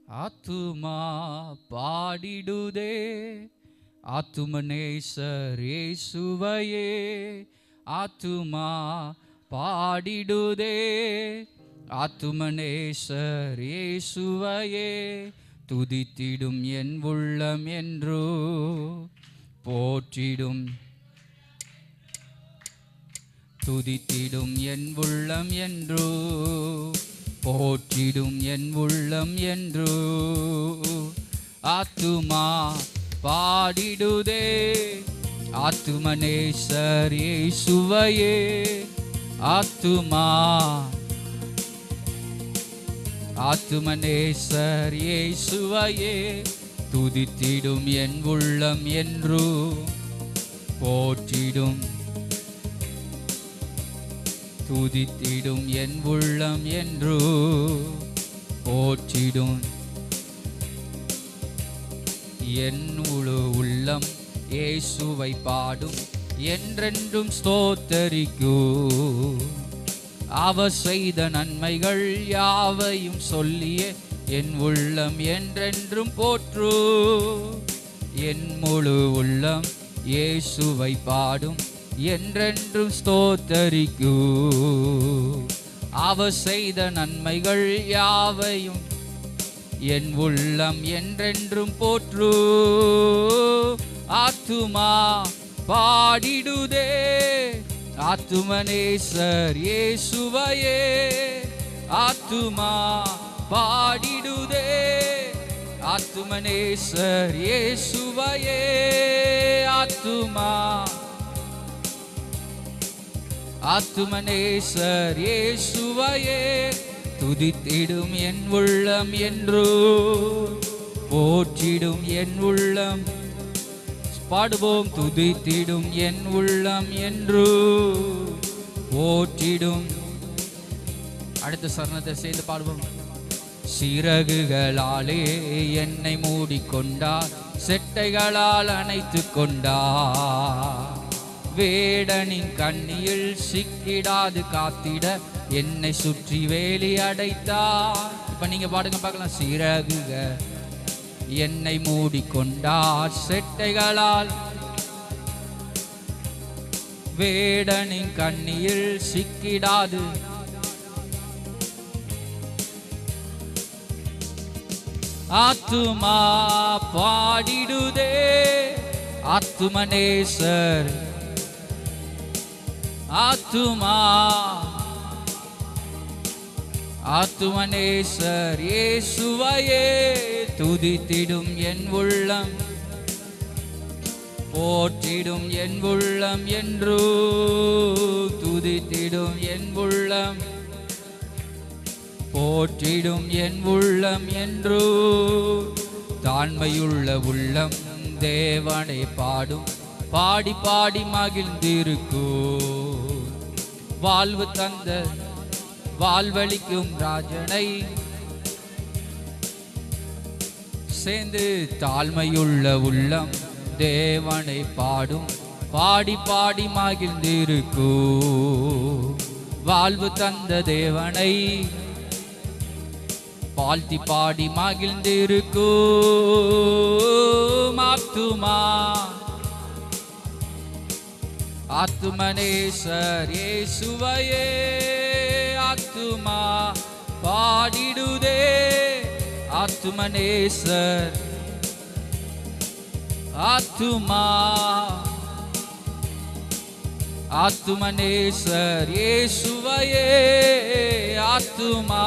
ஆத்துமா பாடிடுதே ஆத்துமனேசர் இயேசுவையே. ஆத்துமா பாடிடுதே ஆத்துமனேசர் இயேசுவையே. துதித்திடும் என் உள்ளம் என்றோ போற்றிடும், துதித்திடும் என் உள்ளம் என்றோ போற்றிடும் என் உள்ளம் என்றோ. ஆத்துமா பாடிடுதே ஆத்துமனேசர் இயேசுவையே. ஆத்துமா ஆத்துமனேசர் இயேசுவையே. துதித்திடும் என் உள்ளம் என்றோ போற்றிடும், துதித்திடும் என் உள்ளம் என்றோ போற்றிடும். என் முழு உள்ளம் இயேசுவை பாடும், என்றென்றும் ஸ்தோத்தரிக்கும். அவர் செய்த நன்மைகள் யாவையும் சொல்லியே என் உள்ளம் என்றென்றும் போற்று. என் முழு உள்ளம் இயேசுவை பாடும், என்றென்றும் ஸ்தோத்தரிக்கும். அவர் செய்த நன்மைகள் யாவையும் என் உள்ளம் என்றென்றும் போற்று. ஆத்துமா பாடிடுதே ஆத்துமனேசர் இயேசுவையே. ஆத்துமா பாடிடுதே ஆத்துமனேசர் இயேசுவையே. ஆத்துமா ஆத்துமனேசர் இயேசுவையே. துதித்திடும் என் உள்ளம் என்றோ போற்றிடும் என் உள்ளம். பாடுவோம். துதித்திடும் என் உள்ளம் என்றோ போற்றிடும். அடுத்த சரணத்தை சேர்ந்து பாடுவோம். சிறகுகளாலே என்னை மூடிக்கொண்டார், செட்டைகளால் அணைத்து கொண்டார். வேடனின் கண்ணியில் சிக்கிடாது காத்திட என்னை சுற்றி வேலி அடைத்தார். இப்ப நீங்க பாடுங்க பார்க்கலாம். சிறகுக என்னை மூடிக்கொண்டார், செட்டைகளால் வேடனின் கண்ணியில் சிக்கிடாது. ஆத்துமா பாடிடுதே ஆத்துமனேசர். ஆத்துமா ஆத்துமனேசர் இயேசுவையே. துதித்திடும் என் உள்ளம், போற்றிடும் என் உள்ளம் என்றோ. துதித்திடும் என் உள்ளம், போற்றிடும் என் உள்ளம் என்றோ. தாழ்மையுள்ள உள்ளம் தேவனை பாடும், பாடி பாடி மகிழ்ந்திருக்கும். வாழ்வு தந்த வாழ்வழிக்கும் ராஜனை சேர்ந்து. தாழ்மையுள்ள உள்ளம் தேவனை பாடும், பாடி பாடி மகிழ்ந்திருக்கும். வாழ்வு தந்த தேவனை வாழ்த்தி பாடி மகிழ்ந்திருக்கும். ஆத்துமா ஆத்துமனேசர் இயேசுவையே. ஆத்துமா பாடிடுதே ஆத்துமனேசர். ஆத்துமா ஆத்துமனேசர் இயேசுவையே. ஆத்துமா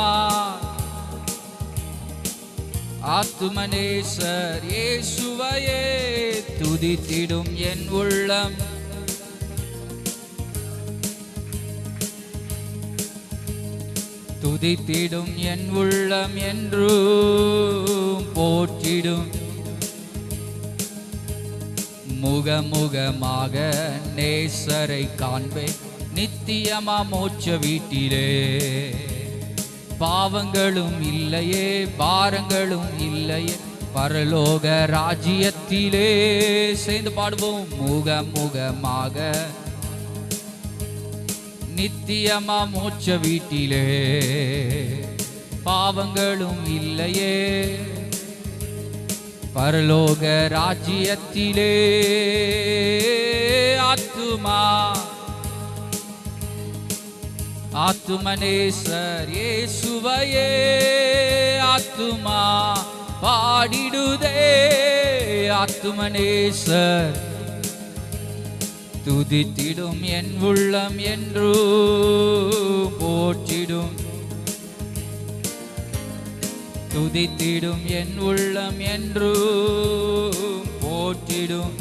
ஆத்துமனேசர் இயேசுவையே. துதித்திடும் என் உள்ளம், துதித்திடும் என் உள்ளம் என்றும் போற்றிடும். முகமுகமாக நேசரை காண்பேன் நித்தியமா மோட்ச வீட்டிலே. பாவங்களும் இல்லையே பாரங்களும் இல்லையே பரலோக ராஜ்யத்திலே. சேர்ந்து பாடுவோம். முகமுகமாக நித்தியமா மோட்ச வீட்டிலே. பாவங்களும் இல்லையே, பரலோக ராஜ்யத்திலே ஆத்துமனேசர் இயேசுவையே ஆத்துமா பாடிடுதே. ஆத்துமனேசர் துதித்திடும் என் உள்ளம் என்று போற்றிடும், துதித்திடும் என் உள்ளம் என்று போற்றிடும்.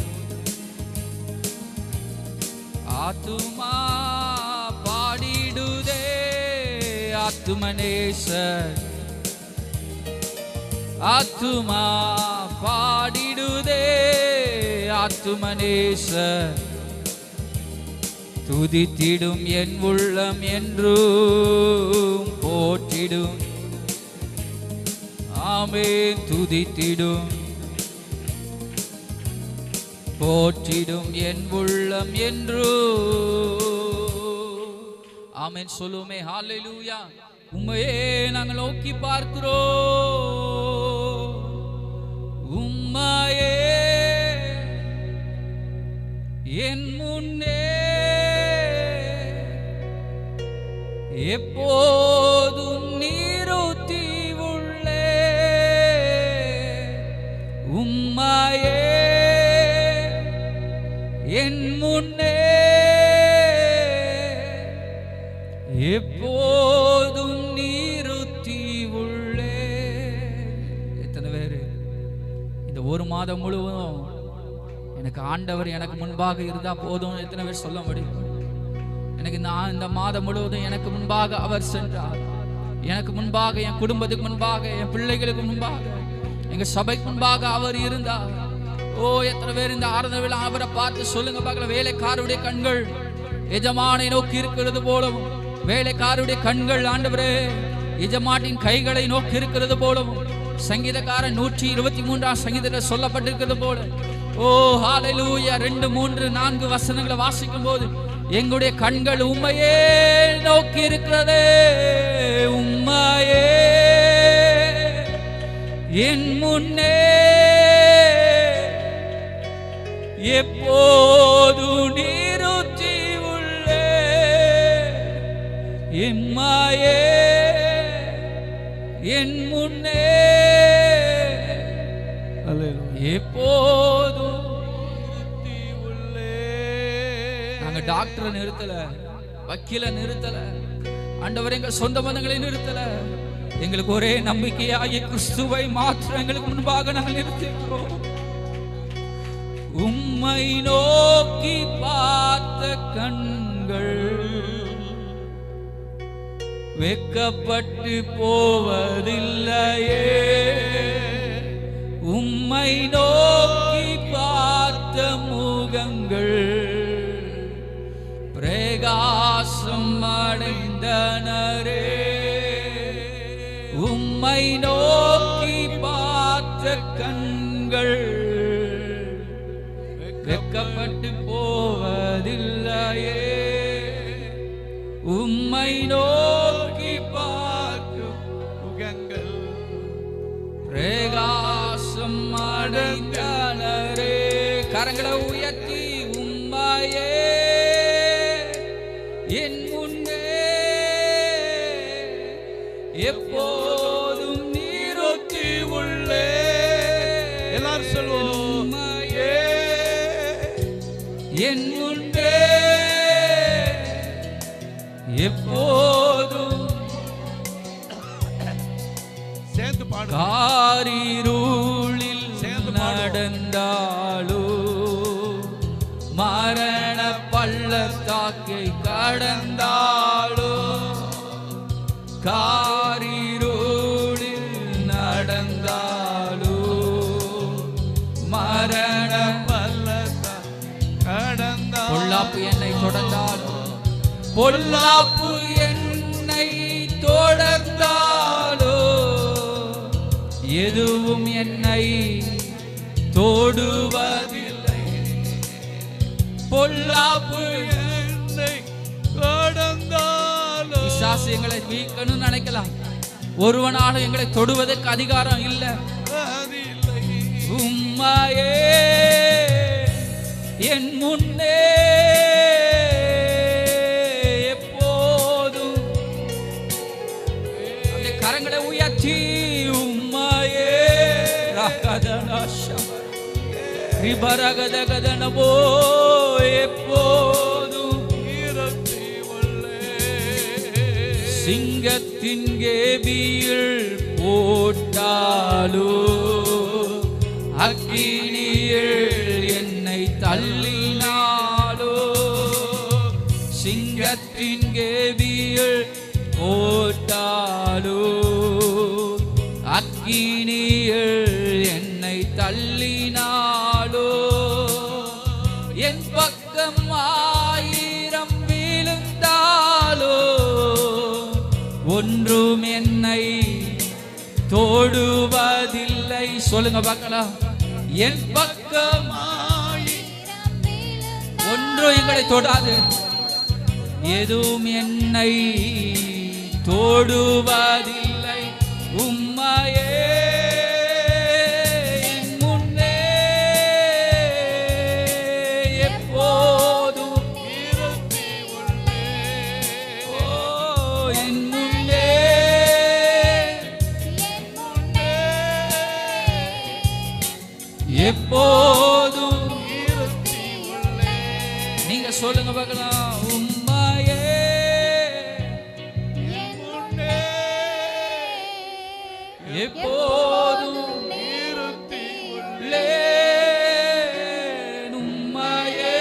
ஆத்துமா பாடிடுதே ஆத்துமனேசர், ஆத்துமா பாடிடுதே ஆத்துமனேசர், துதித்திடும் என் உள்ளம் என்று போற்றிடும். ஆமென். துதித்திடும் போற்றிடும் என் உள்ளம் என்று. ஆமென் சொல்லுமே. ஹல்லேலூயா. உம்மையே நாங்கள் நோக்கி பார்க்கிறோம், உம்மையே என் முன்னே எப்போதும் நீருத்தி உள்ளே, உம்மையே என் முன்னே எப்போதும் நீருத்தி உள்ளே. எத்தனை பேரு இந்த ஒரு மாதம் முழுவதும் எனக்கு ஆண்டவர் எனக்கு முன்பாக இருந்தா போதும், எத்தனை பேர் சொல்ல முடியும்? எனக்கு இந்த மாதம் முழுவதும் எனக்கு முன்பாக அவர் சென்றார், எனக்கு முன்பாக, என் குடும்பத்துக்கு முன்பாக, என் பிள்ளைகளுக்கு முன்பாக, எங்க சபைக்கு முன்பாக அவர் இருந்தார். ஓ, எத்தனை பேர் இந்த ஆராதனை அவரை பார்த்து சொல்லுங்க பார்க்கலாம். வேலைக்காரருடைய கண்கள் எஜமானை நோக்கி இருக்கிறது போலவும், வேலைக்காரருடைய கண்கள் ஆண்டவரே எஜமானின் கைகளை நோக்கி இருக்கிறது போலவும், சங்கீதக்காரன் 123ஆம் சங்கீதத்தில் சொல்லப்பட்டிருக்கிறது போல. ஓ ஹல்லேலூயா. 2, 3, 4 வசனங்களை வாசிக்கும் போது எங்களுடைய கண்கள் உம்மையே நோக்கி இருக்கிறதே, உம்மையே என் முன்னே எப்போது நீருத்தி உள்ளே, உம்மையே என் முன்னே எப்போதும் உள்ளே. நாங்க டாக்டரை நிறுத்தல, வக்கீல நிறுத்தல, ஆண்டவர் எங்க சொந்த பந்தங்களை நிறுத்தல. எங்களுக்கு ஒரே நம்பிக்கையாகிய கிறிஸ்துவை மாத்திரம் எங்களுக்கு முன்பாக நாங்கள் நிறுத்திக்கிறோம். உம்மை நோக்கி பார்த்த கண்கள் வெட்கப்பட்டு போவதில்லையே, உம்மை நோக்கி பார்த்த முகங்கள் பிரகாசம் அடைந்தனரே, உம்மை நோக்கி பார்த்த கண்கள் வெட்கப்பட்டு போவதில்லையே, உம்மை நோக்கி பார்க்கும் முகங்கள் பிரகாசம் அடைந்தனரே. கரங்களை உயர்த்தி உம்மையே என் முன்னே எப்போதும் நீரொத்தி உள்ளே. எல்லாரும் சொல்லுவோம், உம்மையே என் முன்னே எப்போதும். சேர்ந்து பாடு. காரிருளில் நடந்தாளோ, மரண பள்ளத்தாக்கை கடந்தாளோ, காரிருளில் நடந்தாளோ, மரண பள்ளத்தாக்கை கடந்தாளோ, பொல்லாப்பு என்னை தொடர்ந்தாளோ, பொல்லாப்பு என்னை தொடர்ந்தாளோ, எதுவும் என்னை தொடுவதில்லை, பொல்லாப்பு என்னை கடந்தாளோ. பிசாசு எங்களை வீழ்க்கணும்னு நினைக்கலாம், ஒருவனாலும் எங்களை தொடுவதற்கு அதிகாரம் இல்லை. உம்மையே என் முன்னே எப்போதும் அந்த கரங்களை உயர்த்தி உம்மையே ரிபரகதகதனமோ எப்போதும் சிங்கத்தின் கேபியில் போட்டாலோ அக்கினியில் என்னை தள்ளினாலோ சிங்கத்தின் கேபியில் போட்டாலோ அக்கினியில் என்னை தள்ளினாலோ என் பக்கம் 1000 விழுந்தாலோ ஒன்றும் என்னை தோடுவதில்லை. சொல்லுங்க பார்க்கலாம். என் பக்கம் ஒன்றும் எங்களை தொடாது, எதுவும் என்னை தோடுவதில்லை. உம்மையே என் முன்னே எப்போதும் என் முன்னே எப்போதும் நீங்க சொல்லுங்க பார்க்கலாம். உம்மையே எப்போதும் உம்மையே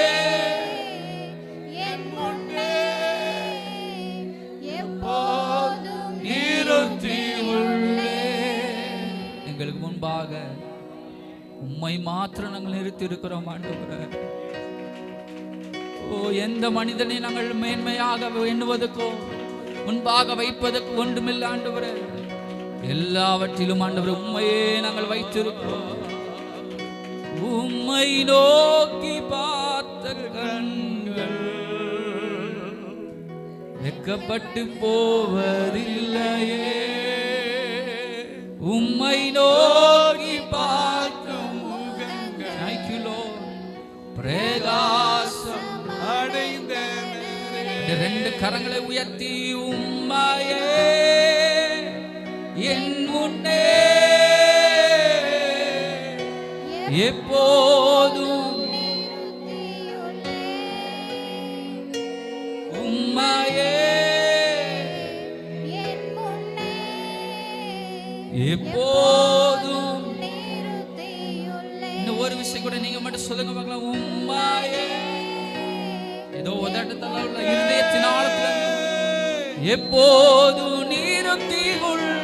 எங்களுக்கு முன்பாக உம்மை மாத்திரம் நாங்கள் நிறுத்தி இருக்கிறோம் ஆண்டவரே. ஓ, எந்த மனிதனை நாங்கள் மேன்மையாக எண்ணுவதற்கோ முன்பாக வைப்பதற்கு ஒன்றுமில்லை ஆண்டவரே. எல்லாவற்றிலும் ஆண்டவரே உம்மையே நாங்கள் வைத்திருக்கிறோம். உம்மை நோக்கி பார்த்த கண்கள் வெட்கப்பட்டு போவதில்லையே. உம்மை நோக்கி பார்க்கும் முகங்கள் பிரகாசம் அடைந்த 2 கரங்களை உயர்த்தி உம்மையே என் முன்னே எப்போதும் உம்மையே எப்போதும். இன்னும் ஒரு விஷயம் கூட நீங்க மட்டும் சொல்லுங்க பார்க்கலாம். உம்மையே ஏதோ உதட்டத்தால இருதயத்தின் ஆழத்துல எப்போதும் நிறுத்தி உள்ள